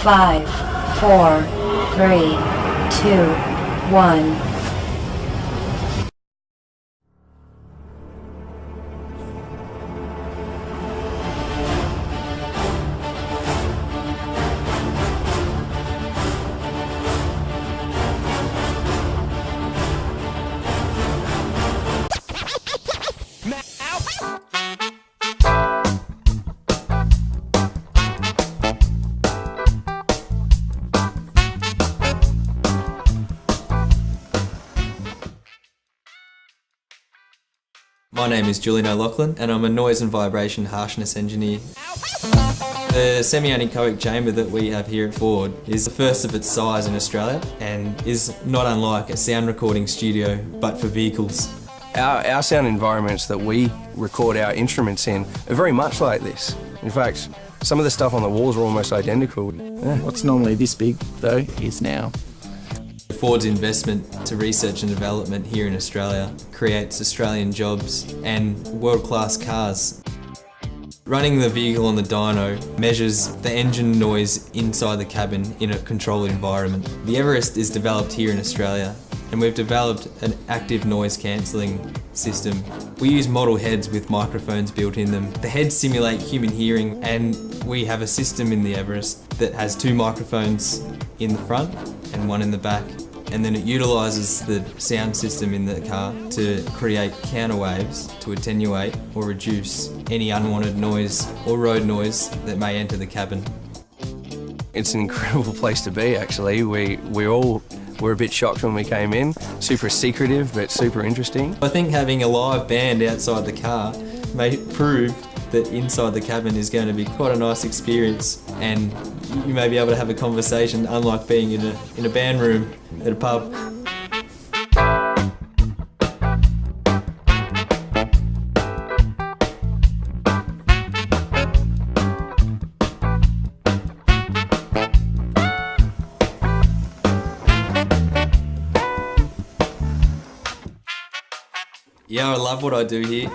5, 4, 3, 2, 1. My name is Julian O'Loughlin and I'm a noise and vibration harshness engineer. The semi-anechoic chamber that we have here at Ford is the first of its size in Australia and is not unlike a sound recording studio but for vehicles. Our sound environments that we record our instruments in are very much like this. In fact, some of the stuff on the walls are almost identical. What's normally this big though is now. Ford's investment to research and development here in Australia creates Australian jobs and world-class cars. Running the vehicle on the dyno measures the engine noise inside the cabin in a controlled environment. The Everest is developed here in Australia and we've developed an active noise cancelling system. We use model heads with microphones built in them. The heads simulate human hearing and we have a system in the Everest that has 2 microphones in the front and 1 in the back. And then it utilises the sound system in the car to create counterwaves to attenuate or reduce any unwanted noise or road noise that may enter the cabin. It's an incredible place to be actually. We all were a bit shocked when we came in. Super secretive but super interesting. I think having a live band outside the car may prove that inside the cabin is going to be quite a nice experience and you may be able to have a conversation unlike being in a band room at a pub. Yeah, I love what I do here.